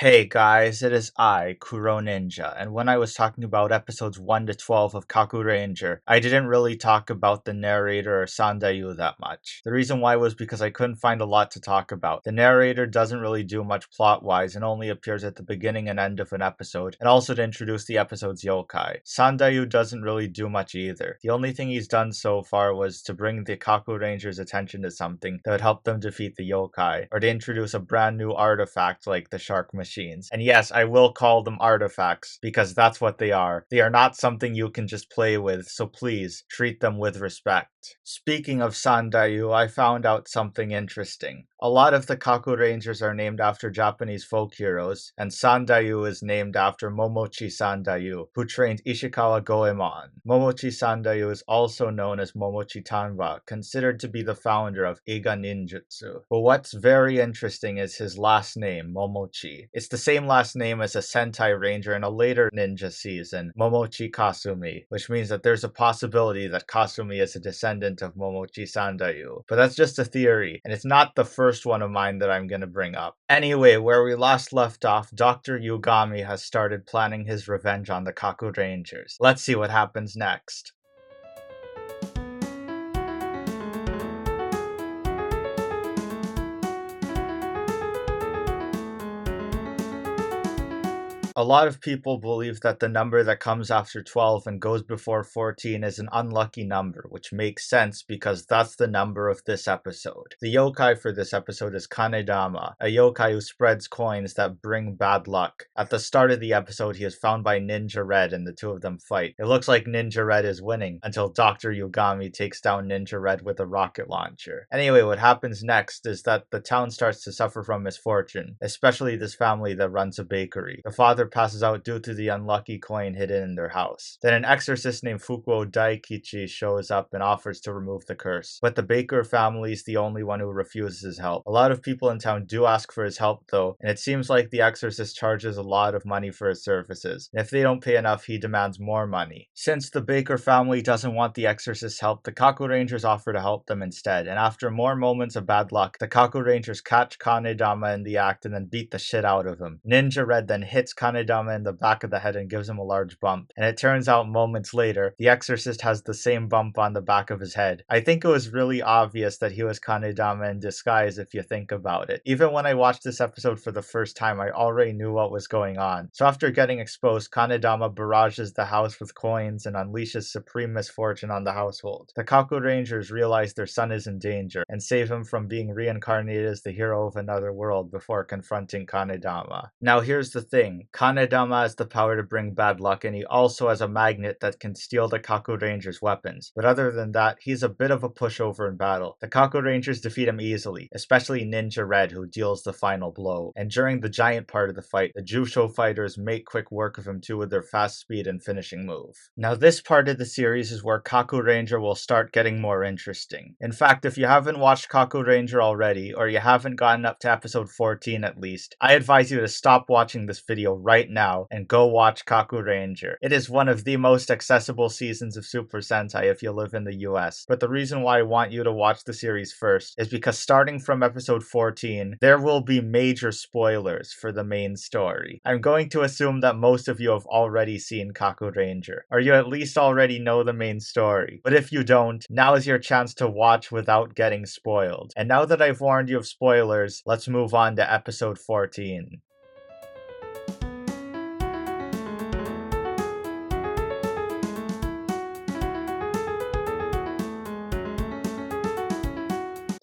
Hey guys, it is I, Kuroninja, and when I was talking about episodes 1 to 12 of Kakuranger, I didn't really talk about the narrator or Sandayu that much. The reason why was because I couldn't find a lot to talk about. The narrator doesn't really do much plot-wise and only appears at the beginning and end of an episode, and also to introduce the episode's yokai. Sandayu doesn't really do much either. The only thing he's done so far was to bring the Kakurangers' attention to something that would help them defeat the yokai, or to introduce a brand new artifact like the shark machines. And yes, I will call them artifacts because that's what they are. They are not something you can just play with, so please treat them with respect. Speaking of Sandayu, I found out something interesting. A lot of the Kakurangers are named after Japanese folk heroes, and Sandayu is named after Momochi Sandayu, who trained Ishikawa Goemon. Momochi Sandayu is also known as Momochi Tanba, considered to be the founder of Eiga Ninjutsu. But what's very interesting is his last name, Momochi. It's the same last name as a Sentai Ranger in a later ninja season, Momochi Kasumi, which means that there's a possibility that Kasumi is a descendant of Momochi Sandayu. But that's just a theory, and it's not the first one of mine that I'm gonna bring up. Anyway, where we last left off, Dr. Yugami has started planning his revenge on the Kakurangers. Let's see what happens next. A lot of people believe that the number that comes after 12 and goes before 14 is an unlucky number, which makes sense because that's the number of this episode. The yokai for this episode is Kanedama, a yokai who spreads coins that bring bad luck. At the start of the episode, he is found by Ninja Red and the two of them fight. It looks like Ninja Red is winning until Dr. Yugami takes down Ninja Red with a rocket launcher. Anyway, what happens next is that the town starts to suffer from misfortune, especially this family that runs a bakery. The father passes out due to the unlucky coin hidden in their house. Then an exorcist named Fukuo Daikichi shows up and offers to remove the curse. But the baker family is the only one who refuses his help. A lot of people in town do ask for his help though, and it seems like the exorcist charges a lot of money for his services. And if they don't pay enough, he demands more money. Since the baker family doesn't want the exorcist's help, the Kakurangers offer to help them instead. And after more moments of bad luck, the Kakurangers catch Kanedama in the act and then beat the shit out of him. Ninja Red then hits Kanedama in the back of the head and gives him a large bump. And it turns out moments later, the exorcist has the same bump on the back of his head. I think it was really obvious that he was Kanedama in disguise if you think about it. Even when I watched this episode for the first time, I already knew what was going on. So after getting exposed, Kanedama barrages the house with coins and unleashes supreme misfortune on the household. The Kakurangers realize their son is in danger and save him from being reincarnated as the hero of another world before confronting Kanedama. Now here's the thing, Kanedama has the power to bring bad luck, and he also has a magnet that can steal the Kakurangers' weapons. But other than that, he's a bit of a pushover in battle. The Kakurangers defeat him easily, especially Ninja Red, who deals the final blow. And during the giant part of the fight, the Jusho fighters make quick work of him too with their fast speed and finishing move. Now this part of the series is where Kakuranger will start getting more interesting. In fact, if you haven't watched Kakuranger already, or you haven't gotten up to episode 14 at least, I advise you to stop watching this video right now and go watch Kakuranger. It is one of the most accessible seasons of Super Sentai if you live in the US. But the reason why I want you to watch the series first is because starting from episode 14, there will be major spoilers for the main story. I'm going to assume that most of you have already seen Kakuranger, or you at least already know the main story. But if you don't, now is your chance to watch without getting spoiled. And now that I've warned you of spoilers, let's move on to episode 14.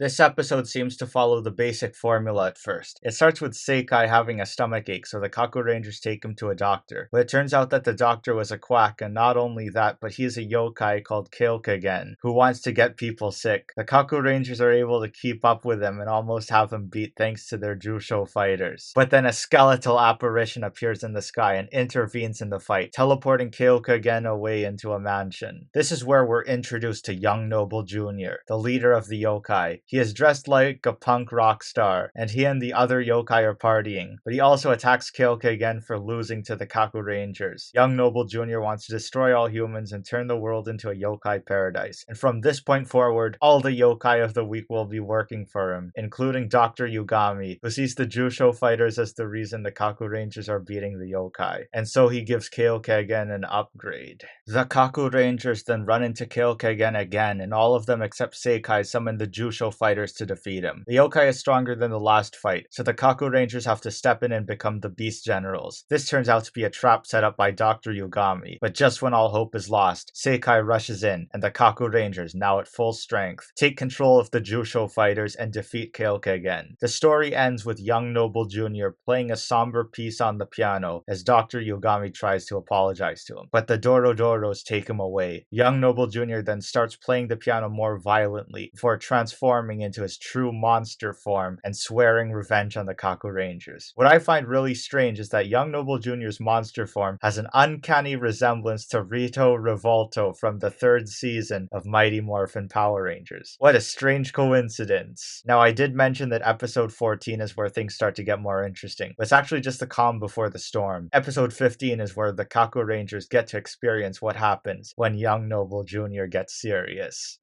This episode seems to follow the basic formula at first. It starts with Seikai having a stomachache, so the Kakurangers take him to a doctor. But it turns out that the doctor was a quack, and not only that, but he is a yokai called Kyokagen, who wants to get people sick. The Kakurangers are able to keep up with him and almost have him beat thanks to their Jusho fighters. But then a skeletal apparition appears in the sky and intervenes in the fight, teleporting Kyokagen away into a mansion. This is where we're introduced to Young Noble Jr., the leader of the yokai. He is dressed like a punk rock star, and he and the other yokai are partying, but he also attacks Kyoka again for losing to the Kakurangers. Young Noble Jr. wants to destroy all humans and turn the world into a yokai paradise, and from this point forward, all the yokai of the week will be working for him, including Dr. Yugami, who sees the Jusho fighters as the reason the Kakurangers are beating the yokai, and so he gives Kaokegen an upgrade. The Kakurangers then run into Kaokegen again, and all of them except Seikai summon the Jusho fighters to defeat him. The yokai is stronger than the last fight, so the Kakurangers have to step in and become the Beast Generals. This turns out to be a trap set up by Dr. Yugami, but just when all hope is lost, Seikai rushes in, and the Kakurangers, now at full strength, take control of the Jusho fighters and defeat Kaokegen. The story ends with Young Noble Jr. playing a somber piece on the piano as Dr. Yugami tries to apologize to him, but the Dorodoros take him away. Young Noble Jr. then starts playing the piano more violently before transforming into his true monster form and swearing revenge on the Kakurangers. What I find really strange is that Young Noble Jr.'s monster form has an uncanny resemblance to Rito Revolto from the 3rd season of Mighty Morphin Power Rangers. What a strange coincidence. Now, I did mention that episode 14 is where things start to get more interesting, but it's actually just the calm before the storm. Episode 15 is where the Kakurangers get to experience what happens when Young Noble Jr. gets serious.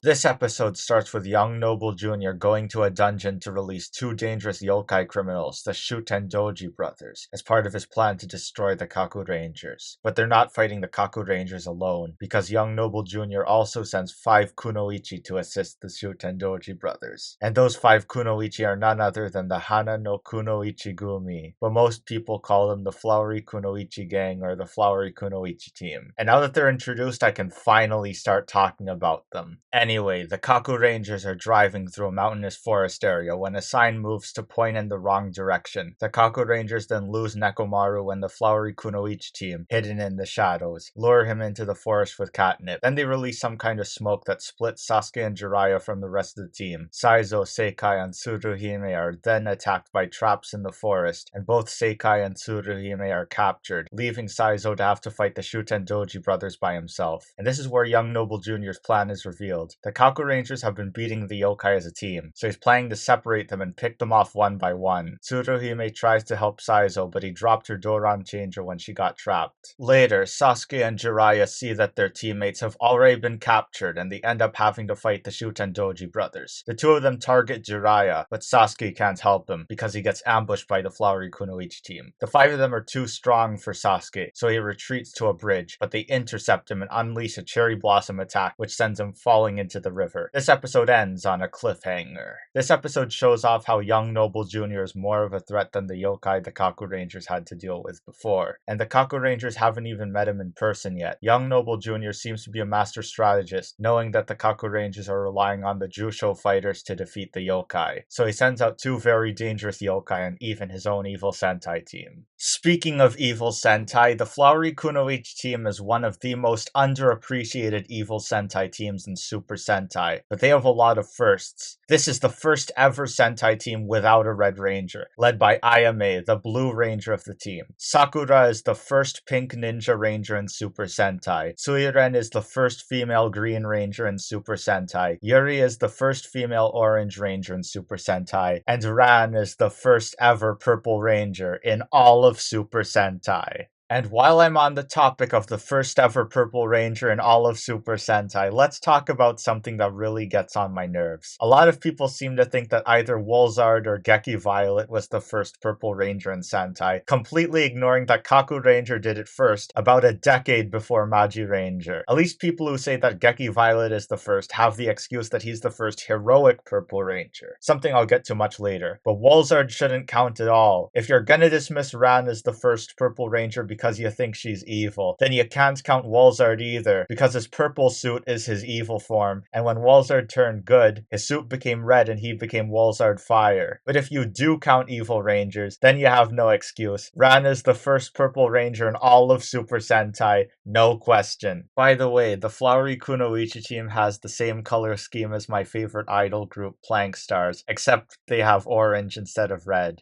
This episode starts with Young Noble Jr. going to a dungeon to release 2 dangerous yokai criminals, the Shutendoji brothers, as part of his plan to destroy the Kakurangers. But they're not fighting the Kakurangers alone, because Young Noble Jr. also sends 5 Kunoichi to assist the Shutendoji brothers. And those 5 Kunoichi are none other than the Hana no Kunoichi Gumi, but most people call them the Flowery Kunoichi Gang or the Flowery Kunoichi Team. And now that they're introduced, I can finally start talking about them. Anyway, the Kakurangers are driving through a mountainous forest area when a sign moves to point in the wrong direction. The Kakurangers then lose Nekomaru and the Flowery Kunoichi Team, hidden in the shadows, lure him into the forest with catnip. Then they release some kind of smoke that splits Sasuke and Jiraiya from the rest of the team. Saizo, Seikai, and Tsuruhime are then attacked by traps in the forest, and both Seikai and Tsuruhime are captured, leaving Saizo to have to fight the Shutendoji brothers by himself. And this is where Young Noble Jr.'s plan is revealed. The Kakurangers have been beating the yokai as a team, so he's planning to separate them and pick them off one by one. Tsuruhime tries to help Saizo, but he dropped her Doran changer when she got trapped. Later, Sasuke and Jiraiya see that their teammates have already been captured, and they end up having to fight the Shutendoji brothers. The 2 of them target Jiraiya, but Sasuke can't help him because he gets ambushed by the Flowery Kunoichi Team. The 5 of them are too strong for Sasuke, so he retreats to a bridge, but they intercept him and unleash a cherry blossom attack, which sends him falling into the river. This episode ends on a cliffhanger. This episode shows off how Young Noble Jr. is more of a threat than the yokai the Kakurangers had to deal with before, and the Kakurangers haven't even met him in person yet. Young Noble Jr. seems to be a master strategist, knowing that the Kakurangers are relying on the Jusho fighters to defeat the yokai, so he sends out 2 very dangerous yokai and even his own evil Sentai team. Speaking of evil Sentai, the Flowery Kunoichi Team is one of the most underappreciated evil Sentai teams in Super Sentai, but they have a lot of firsts. This is the first ever Sentai team without a Red Ranger, led by Ayame, the Blue Ranger of the team. Sakura is the first pink Ninja Ranger in Super Sentai. Suiren is the first female Green Ranger in Super Sentai. Yuri is the first female Orange Ranger in Super Sentai. And Ran is the first ever Purple Ranger in all of Super Sentai. And while I'm on the topic of the first ever Purple Ranger in all of Super Sentai, let's talk about something that really gets on my nerves. A lot of people seem to think that either Wolzard or Geki Violet was the first Purple Ranger in Sentai, completely ignoring that Kakuranger did it first, about a decade before Magi Ranger. At least people who say that Geki Violet is the first have the excuse that he's the first heroic Purple Ranger, something I'll get to much later. But Wolzard shouldn't count at all. If you're gonna dismiss Ran as the first Purple Ranger because you think she's evil, then you can't count Wolzard either, because his purple suit is his evil form, and when Wolzard turned good, his suit became red and he became Wolzard Fire. But if you do count evil Rangers, then you have no excuse. Ran is the first Purple Ranger in all of Super Sentai, no question. By the way, the Flowery Kunoichi Team has the same color scheme as my favorite idol group, Plank Stars, except they have orange instead of red.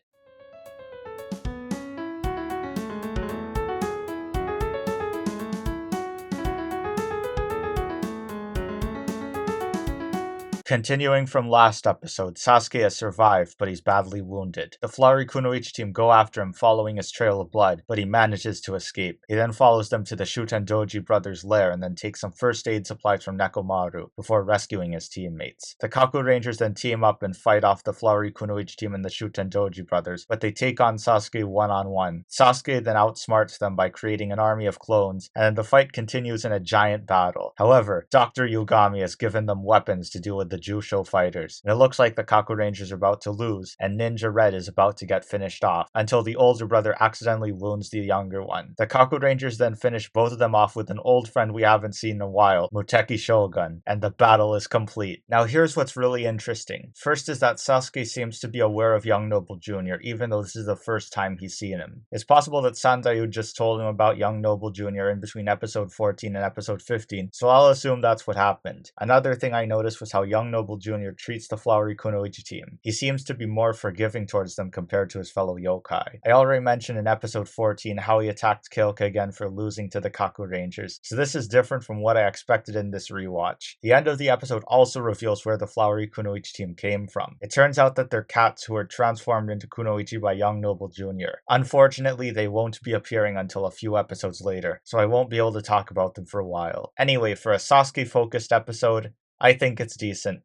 Continuing from last episode, Sasuke has survived, but he's badly wounded. The Flowery Kunoichi team go after him following his trail of blood, but he manages to escape. He then follows them to the Shutendoji brothers' lair and then takes some first aid supplies from Nekomaru before rescuing his teammates. The Kakurangers then team up and fight off the Flowery Kunoichi team and the Shutendoji brothers, but they take on Sasuke one-on-one. Sasuke then outsmarts them by creating an army of clones, and then the fight continues in a giant battle. However, Dr. Yugami has given them weapons to deal with the Jusho fighters, and it looks like the Kakurangers are about to lose, and Ninja Red is about to get finished off, until the older brother accidentally wounds the younger one. The Kakurangers then finish both of them off with an old friend we haven't seen in a while, Muteki Shogun, and the battle is complete. Now here's what's really interesting. First is that Sasuke seems to be aware of Young Noble Jr., even though this is the first time he's seen him. It's possible that Sandayu just told him about Young Noble Jr. in between episode 14 and episode 15, so I'll assume that's what happened. Another thing I noticed was how Young Noble Jr. treats the Flowery Kunoichi team. He seems to be more forgiving towards them compared to his fellow yokai. I already mentioned in episode 14 how he attacked Kyoka again for losing to the Kakurangers, so this is different from what I expected in this rewatch. The end of the episode also reveals where the Flowery Kunoichi team came from. It turns out that they're cats who were transformed into Kunoichi by Young Noble Jr. Unfortunately, they won't be appearing until a few episodes later, so I won't be able to talk about them for a while. Anyway, for a Sasuke-focused episode, I think it's decent.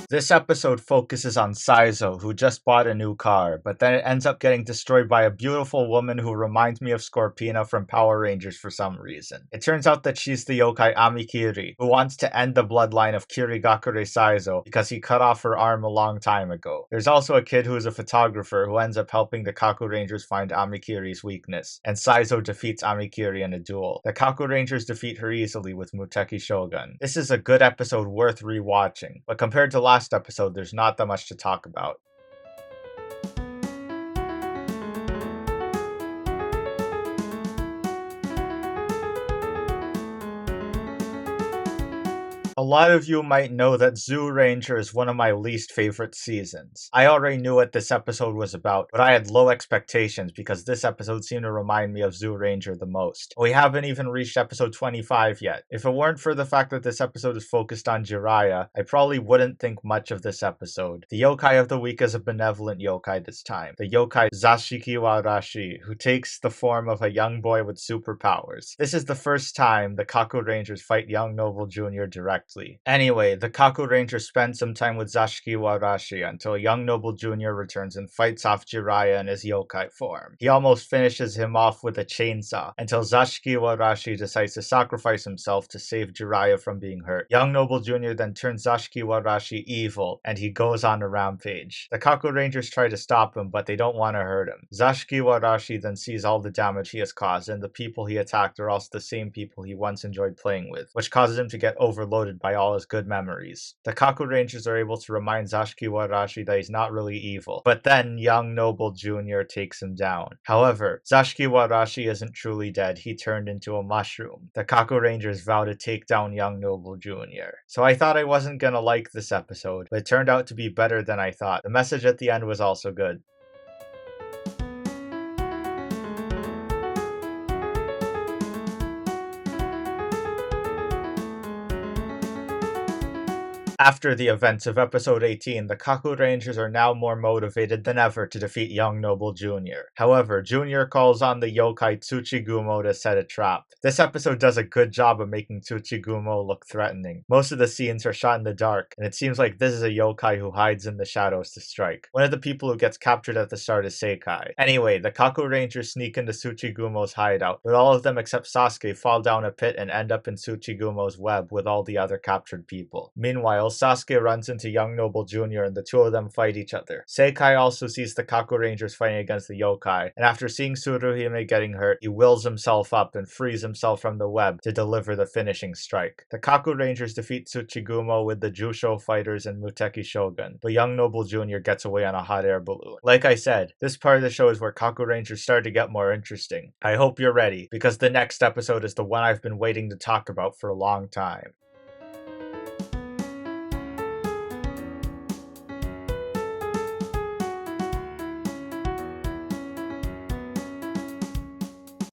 This episode focuses on Saizo, who just bought a new car, but then it ends up getting destroyed by a beautiful woman who reminds me of Scorpina from Power Rangers for some reason. It turns out that she's the yokai Amikiri, who wants to end the bloodline of Kirigakure Saizo because he cut off her arm a long time ago. There's also a kid who is a photographer who ends up helping the Kakurangers find Amikiri's weakness, and Saizo defeats Amikiri in a duel. The Kakurangers defeat her easily with Muteki Shogun. This is a good episode worth rewatching, but compared to last episode, there's not that much to talk about. A lot of you might know that Zyuranger is one of my least favorite seasons. I already knew what this episode was about, but I had low expectations because this episode seemed to remind me of Zyuranger the most. We haven't even reached episode 25 yet. If it weren't for the fact that this episode is focused on Jiraiya, I probably wouldn't think much of this episode. The yokai of the week is a benevolent yokai this time. The yokai Zashiki Warashi, who takes the form of a young boy with superpowers. This is the first time the Kakurangers fight Young Noble Jr. directly. Anyway, the Kakurangers spend some time with Zashiki Warashi until Young Noble Jr. returns and fights off Jiraiya in his yokai form. He almost finishes him off with a chainsaw until Zashiki Warashi decides to sacrifice himself to save Jiraiya from being hurt. Young Noble Jr. then turns Zashiki Warashi evil and he goes on a rampage. The Kakurangers try to stop him, but they don't want to hurt him. Zashiki Warashi then sees all the damage he has caused, and the people he attacked are also the same people he once enjoyed playing with, which causes him to get overloaded by all his good memories. The Kakurangers are able to remind Zashiki Warashi that he's not really evil, but then Young Noble Jr. takes him down. However, Zashiki Warashi isn't truly dead, he turned into a mushroom. The Kakurangers vow to take down Young Noble Jr. So I thought I wasn't gonna like this episode, but it turned out to be better than I thought. The message at the end was also good. After the events of episode 18, the Kakurangers are now more motivated than ever to defeat Young Noble Jr. However, Jr. calls on the yokai Tsuchigumo to set a trap. This episode does a good job of making Tsuchigumo look threatening. Most of the scenes are shot in the dark, and it seems like this is a yokai who hides in the shadows to strike. One of the people who gets captured at the start is Seikai. Anyway, the Kakurangers sneak into Tsuchigumo's hideout, but all of them except Sasuke fall down a pit and end up in Tsuchigumo's web with all the other captured people. Meanwhile, Sasuke runs into Young Noble Jr. and the two of them fight each other. Seikai also sees the Kakurangers fighting against the yokai, and after seeing Tsuruhime getting hurt, he wills himself up and frees himself from the web to deliver the finishing strike. The Kakurangers defeat Tsuchigumo with the Jusho fighters and Muteki Shogun, but Young Noble Jr. gets away on a hot air balloon. Like I said, this part of the show is where Kakurangers start to get more interesting. I hope you're ready, because the next episode is the one I've been waiting to talk about for a long time.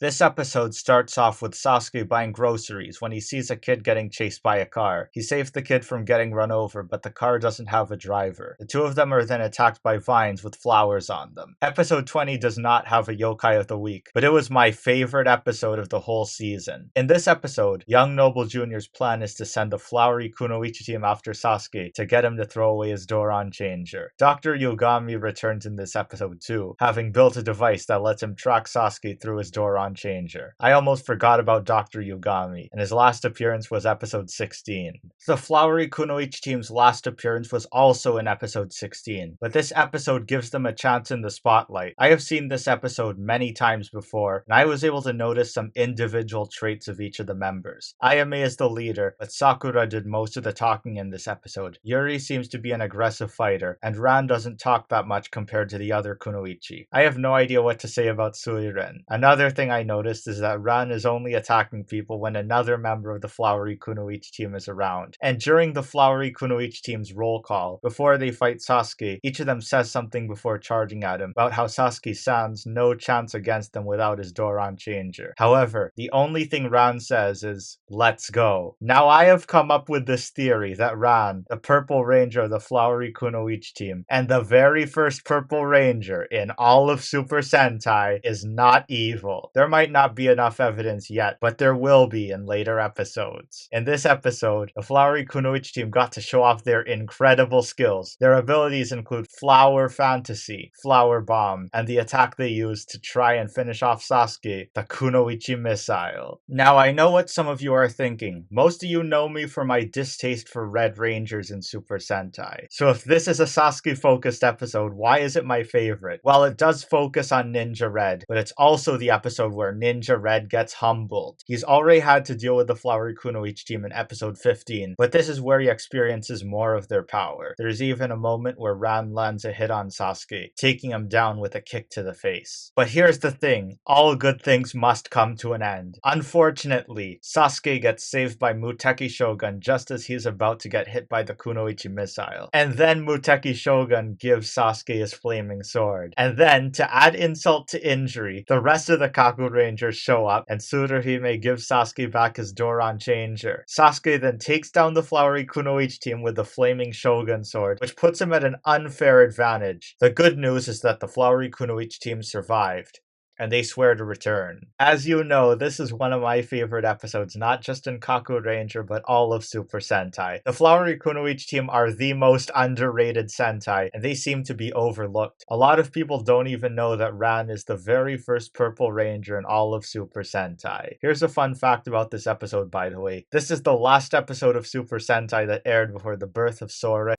This episode starts off with Sasuke buying groceries when he sees a kid getting chased by a car. He saves the kid from getting run over, but the car doesn't have a driver. The two of them are then attacked by vines with flowers on them. Episode 20 does not have a Yokai of the Week, but it was my favorite episode of the whole season. In this episode, Young Noble Jr.'s plan is to send the Flowery Kunoichi Team after Sasuke to get him to throw away his Doron changer. Dr. Yogami returns in this episode too, having built a device that lets him track Sasuke through his Doron changer. I almost forgot about Dr. Yogami, and his last appearance was episode 16. The Flowery Kunoichi Team's last appearance was also in episode 16, but this episode gives them a chance in the spotlight. I have seen this episode many times before, and I was able to notice some individual traits of each of the members. Ayame is the leader, but Sakura did most of the talking in this episode. Yuri seems to be an aggressive fighter, and Ran doesn't talk that much compared to the other Kunoichi. I have no idea what to say about Suiren. Another thing I noticed is that Ran is only attacking people when another member of the Flowery Kunoichi Team is around. And during the Flowery Kunoichi Team's roll call, before they fight Sasuke, each of them says something before charging at him about how Sasuke stands no chance against them without his Doron changer. However, the only thing Ran says is, "Let's go." Now I have come up with this theory that Ran, the Purple Ranger of the Flowery Kunoichi Team, and the very first Purple Ranger in all of Super Sentai, is not evil. There might not be enough evidence yet, but there will be in later episodes. In this episode, the Flowery Kunoichi Team got to show off their incredible skills. Their abilities include Flower Fantasy, Flower Bomb, and the attack they used to try and finish off Sasuke, the Kunoichi Missile. Now I know what some of you are thinking. Most of you know me for my distaste for Red Rangers in Super Sentai. So if this is a Sasuke-focused episode, why is it my favorite? Well, it does focus on Ninja Red, but it's also the episode where Ninja Red gets humbled. He's already had to deal with the Flowery Kunoichi Team in episode 15, but this is where he experiences more of their power. There's even a moment where Ran lands a hit on Sasuke, taking him down with a kick to the face. But here's the thing, all good things must come to an end. Unfortunately, Sasuke gets saved by Muteki Shogun just as he's about to get hit by the Kunoichi Missile. And then Muteki Shogun gives Sasuke his flaming sword. And then, to add insult to injury, the rest of the Kakurangers show up and Tsuruhime gives Sasuke back his Doron changer. Sasuke then takes down the Flowery Kunoichi Team with the flaming Shogun sword, which puts him at an unfair advantage. The good news is that the Flowery Kunoichi Team survived, and they swear to return. As you know, this is one of my favorite episodes, not just in Kakuranger, but all of Super Sentai. The Flowery Kunoichi Team are the most underrated Sentai, and they seem to be overlooked. A lot of people don't even know that Ran is the very first Purple Ranger in all of Super Sentai. Here's a fun fact about this episode, by the way. This is the last episode of Super Sentai that aired before the birth of Sora.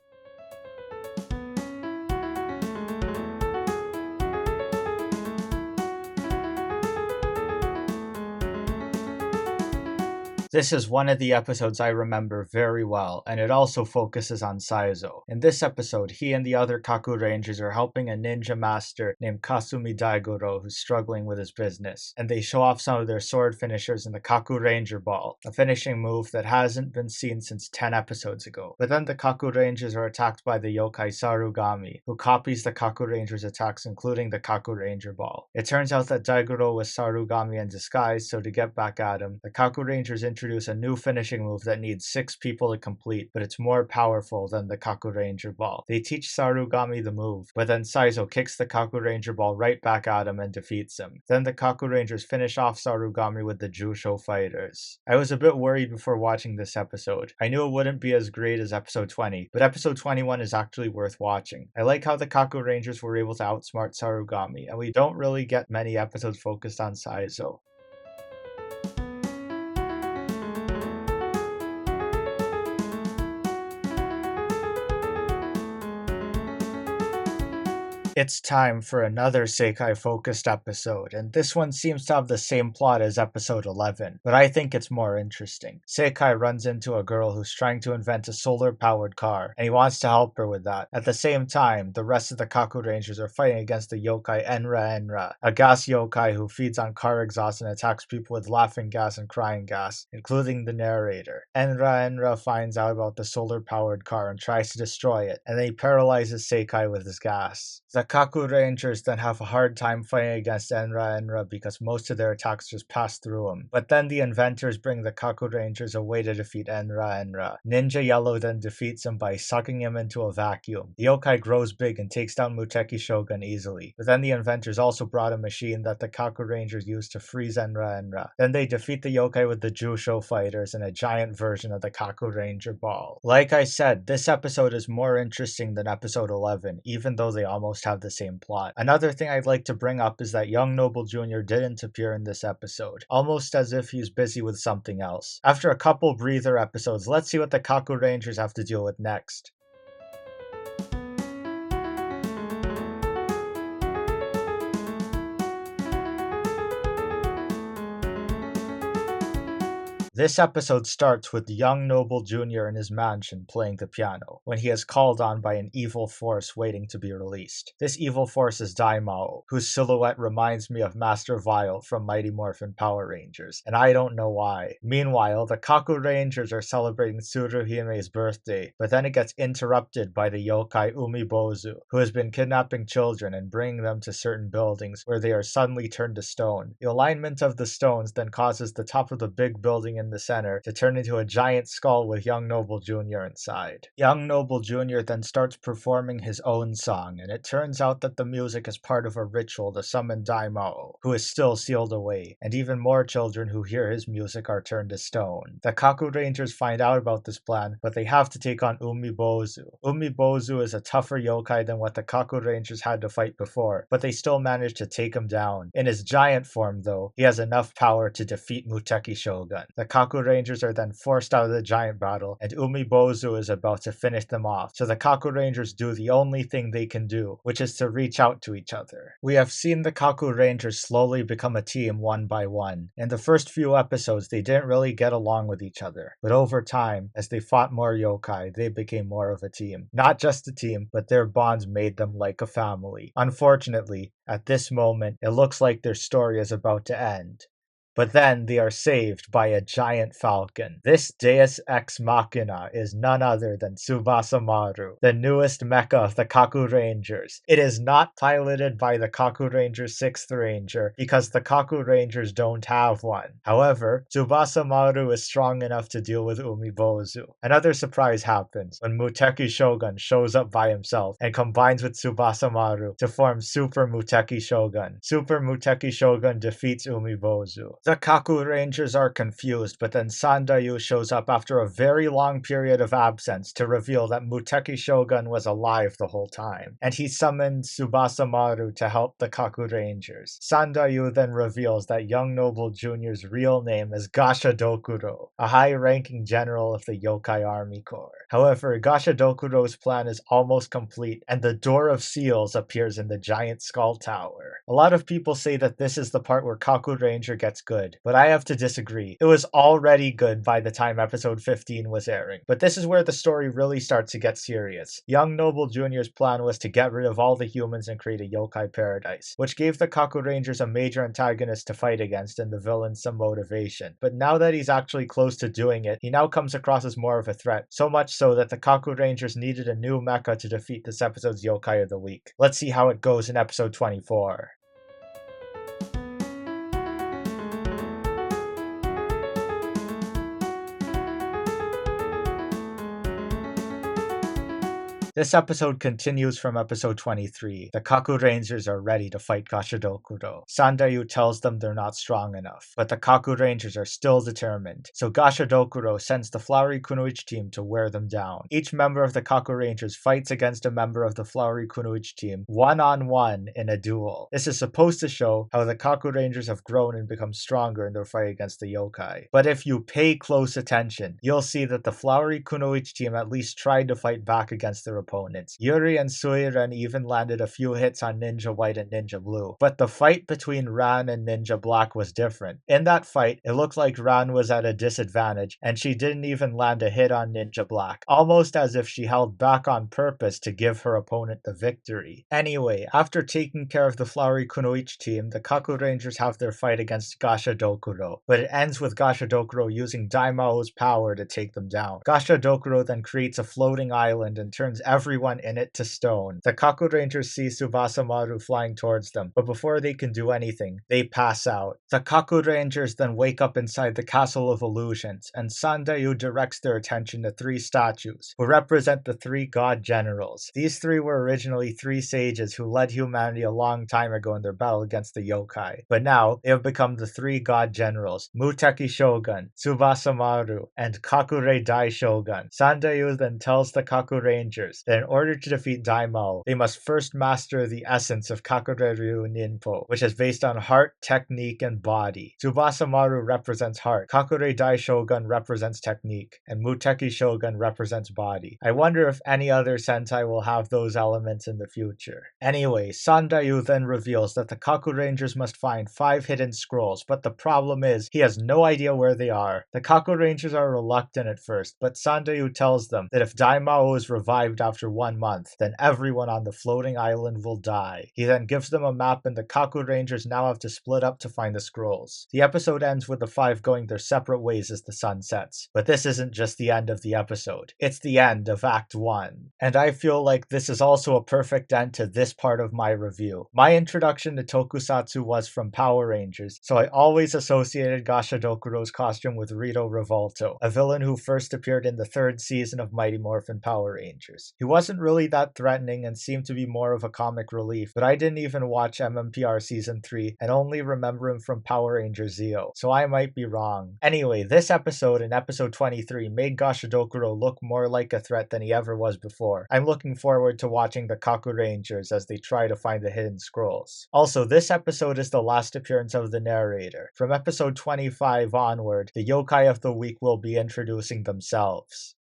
This is one of the episodes I remember very well, and it also focuses on Saizo. In this episode, he and the other Kakurangers are helping a ninja master named Kasumi Daigoro who's struggling with his business, and they show off some of their sword finishers in the Kakuranger Ball, a finishing move that hasn't been seen since 10 episodes ago. But then the Kakurangers are attacked by the yokai Sarugami, who copies the Kakurangers' attacks including the Kakuranger Ball. It turns out that Daigoro was Sarugami in disguise, so to get back at him, the Kakurangers introduce a new finishing move that needs 6 people to complete, but it's more powerful than the Kakuranger Ball. They teach Sarugami the move, but then Saizo kicks the Kakuranger Ball right back at him and defeats him. Then the Kakurangers finish off Sarugami with the Jusho fighters. I was a bit worried before watching this episode. I knew it wouldn't be as great as episode 20, but episode 21 is actually worth watching. I like how the Kakurangers were able to outsmart Sarugami, and we don't really get many episodes focused on Saizo. It's time for another Seikai-focused episode, and this one seems to have the same plot as episode 11, but I think it's more interesting. Seikai runs into a girl who's trying to invent a solar-powered car, and he wants to help her with that. At the same time, the rest of the Kakurangers are fighting against the yokai Enra, a gas yokai who feeds on car exhaust and attacks people with laughing gas and crying gas, including the narrator. Enra finds out about the solar-powered car and tries to destroy it, and then he paralyzes Seikai with his gas. The The Kakurangers then have a hard time fighting against Enra because most of their attacks just pass through them. But then the inventors bring the Kakurangers a way to defeat Enra. Ninja Yellow then defeats him by sucking him into a vacuum. The yokai grows big and takes down Muteki Shogun easily. But then the inventors also brought a machine that the Kakurangers use to freeze Enra. Then they defeat the yokai with the Jusho fighters and a giant version of the Kakuranger ball. Like I said, this episode is more interesting than episode 11, even though they almost have the same plot. Another thing I'd like to bring up is that Young Noble Jr. didn't appear in this episode, almost as if he's busy with something else. After a couple breather episodes, let's see what the Kakurangers have to deal with next. This episode starts with Young Noble Jr. in his mansion playing the piano, when he is called on by an evil force waiting to be released. This evil force is Daimao, whose silhouette reminds me of Master Vile from Mighty Morphin Power Rangers, and I don't know why. Meanwhile, the Kakurangers are celebrating Tsuruhime's birthday, but then it gets interrupted by the yokai Umibozu, who has been kidnapping children and bringing them to certain buildings where they are suddenly turned to stone. The alignment of the stones then causes the top of the big building in the center to turn into a giant skull with Young Noble Jr. inside. Young Noble Jr. then starts performing his own song, and it turns out that the music is part of a ritual to summon Daimao, who is still sealed away, and even more children who hear his music are turned to stone. The Kakurangers find out about this plan, but they have to take on Umibozu. Umibozu is a tougher yokai than what the Kakurangers had to fight before, but they still manage to take him down. In his giant form, though, he has enough power to defeat Muteki Shogun. The Kakurangers are then forced out of the giant battle, and Umibozu is about to finish them off, so the Kakurangers do the only thing they can do, which is to reach out to each other. We have seen the Kakurangers slowly become a team one by one. In the first few episodes, they didn't really get along with each other, but over time, as they fought more yokai, they became more of a team. Not just a team, but their bonds made them like a family. Unfortunately, at this moment, it looks like their story is about to end. But then they are saved by a giant falcon. This Deus Ex Machina is none other than Tsubasamaru, the newest mecha of the Kakurangers. It is not piloted by the Kakuranger 6th Ranger because the Kakurangers don't have one. However, Tsubasamaru is strong enough to deal with Umibozu. Another surprise happens when Muteki Shogun shows up by himself and combines with Tsubasamaru to form Super Muteki Shogun. Super Muteki Shogun defeats Umibozu. The Kakurangers are confused, but then Sandayu shows up after a very long period of absence to reveal that Muteki Shogun was alive the whole time, and he summoned Tsubasamaru to help the Kakurangers. Sandayu then reveals that Young Noble Jr.'s real name is Gasha Dokuro, a high-ranking general of the Yokai Army Corps. However, Gasha Dokuro's plan is almost complete, and the Door of Seals appears in the giant skull tower. A lot of people say that this is the part where Kakuranger gets good, but I have to disagree. It was already good by the time episode 15 was airing, but this is where the story really starts to get serious. Young Noble Jr.'s plan was to get rid of all the humans and create a yokai paradise, which gave the Kakurangers a major antagonist to fight against and the villain some motivation. But now that he's actually close to doing it, he now comes across as more of a threat, so much so that the Kakurangers needed a new mecha to defeat this episode's Yokai of the Week. Let's see how it goes in episode 24. This episode continues from episode 23. The Kakurangers are ready to fight Gashadokuro. Sandayu tells them they're not strong enough, but the Kakurangers are still determined, so Gashadokuro sends the Flowery Kunoichi Team to wear them down. Each member of the Kakurangers fights against a member of the Flowery Kunoichi Team one-on-one in a duel. This is supposed to show how the Kakurangers have grown and become stronger in their fight against the yokai. But if you pay close attention, you'll see that the Flowery Kunoichi Team at least tried to fight back against their opponents. Yuri and Suiren even landed a few hits on Ninja White and Ninja Blue. But the fight between Ran and Ninja Black was different. In that fight, it looked like Ran was at a disadvantage, and she didn't even land a hit on Ninja Black, almost as if she held back on purpose to give her opponent the victory. Anyway, after taking care of the Flowery Kunoichi Team, the Kakurangers have their fight against Gashadokuro, but it ends with Gashadokuro using Daimao's power to take them down. Gashadokuro then creates a floating island and turns everyone in it to stone. The Kakurangers see Tsubasamaru flying towards them, but before they can do anything, they pass out. The Kakurangers then wake up inside the Castle of Illusions, and Sandayu directs their attention to three statues, who represent the three god generals. These three were originally three sages who led humanity a long time ago in their battle against the yokai, but now they have become the three god generals, Muteki Shogun, Tsubasamaru, and Kakure Dai Shogun. Sandayu then tells the Kakurangers that in order to defeat Daimao, they must first master the essence of Kakureryu Ninpo, which is based on heart, technique, and body. Tsubasamaru represents heart, Kakure Dai Shogun represents technique, and Muteki Shogun represents body. I wonder if any other Sentai will have those elements in the future. Anyway, Sandayu then reveals that the Kakurangers must find 5 hidden scrolls, but the problem is, he has no idea where they are. The Kakurangers are reluctant at first, but Sandayu tells them that if Daimao is revived after 1 month, then everyone on the floating island will die. He then gives them a map and the Kakurangers now have to split up to find the scrolls. The episode ends with the 5 going their separate ways as the sun sets. But this isn't just the end of the episode, it's the end of Act 1. And I feel like this is also a perfect end to this part of my review. My introduction to Tokusatsu was from Power Rangers, so I always associated Gashadokuro's costume with Rito Revolto, a villain who first appeared in the 3rd season of Mighty Morphin Power Rangers. He wasn't really that threatening and seemed to be more of a comic relief, but I didn't even watch MMPR Season 3 and only remember him from Power Rangers Zeo, so I might be wrong. Anyway, this episode in episode 23 made Gashadokuro look more like a threat than he ever was before. I'm looking forward to watching the Kakurangers as they try to find the hidden scrolls. Also, this episode is the last appearance of the narrator. From episode 25 onward, the yokai of the week will be introducing themselves.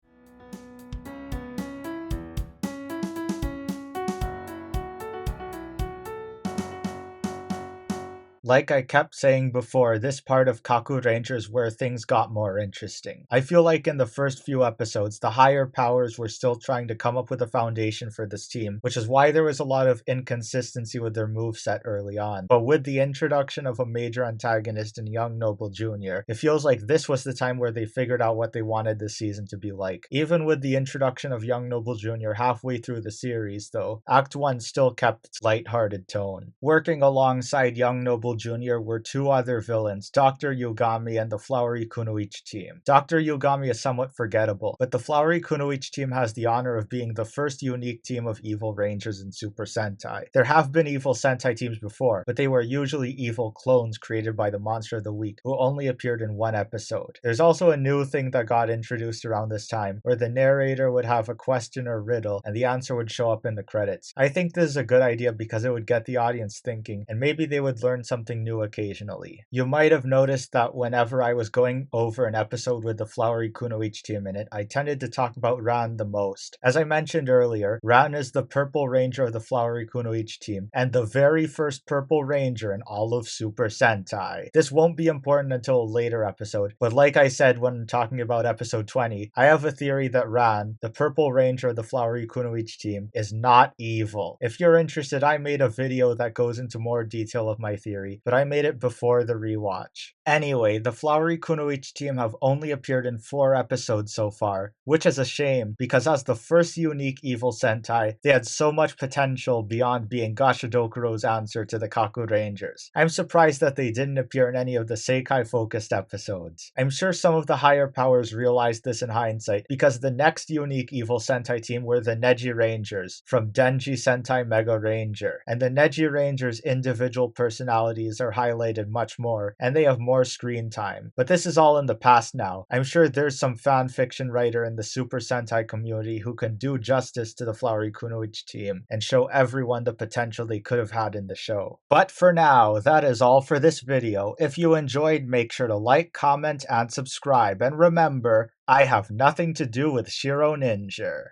Like I kept saying before, this part of Kakurangers where things got more interesting. I feel like in the first few episodes, the higher powers were still trying to come up with a foundation for this team, which is why there was a lot of inconsistency with their moveset early on. But with the introduction of a major antagonist in Young Noble Jr., it feels like this was the time where they figured out what they wanted this season to be like. Even with the introduction of Young Noble Jr. halfway through the series, though, Act 1 still kept its lighthearted tone. Working alongside Young Noble Jr. were 2 other villains, Dr. Yugami and the Flowery Kunoichi Team. Dr. Yugami is somewhat forgettable, but the Flowery Kunoichi Team has the honor of being the first unique team of evil rangers in Super Sentai. There have been evil Sentai teams before, but they were usually evil clones created by the Monster of the Week, who only appeared in 1 episode. There's also a new thing that got introduced around this time, where the narrator would have a question or riddle, and the answer would show up in the credits. I think this is a good idea because it would get the audience thinking, and maybe they would learn something new occasionally. You might have noticed that whenever I was going over an episode with the Flowery Kunoichi Team in it, I tended to talk about Ran the most. As I mentioned earlier, Ran is the Purple Ranger of the Flowery Kunoichi Team, and the very first Purple Ranger in all of Super Sentai. This won't be important until a later episode, but like I said when talking about episode 20, I have a theory that Ran, the Purple Ranger of the Flowery Kunoichi Team, is not evil. If you're interested, I made a video that goes into more detail of my theory, but I made it before the rewatch. Anyway, the Flowery Kunoichi Team have only appeared in 4 episodes so far, which is a shame because as the first unique evil Sentai, they had so much potential beyond being Gashadokuro's answer to the Kakurangers. I'm surprised that they didn't appear in any of the Seikai-focused episodes. I'm sure some of the higher powers realized this in hindsight because the next unique evil Sentai team were the Neji Rangers from Denji Sentai Mega Ranger, and the Neji Rangers' individual personalities are highlighted much more, and they have more screen time. But this is all in the past now. I'm sure there's some fan fiction writer in the Super Sentai community who can do justice to the Flowery Kunoichi Team and show everyone the potential they could have had in the show. But for now, that is all for this video. If you enjoyed, make sure to like, comment, and subscribe. And remember, I have nothing to do with Shiro Ninja.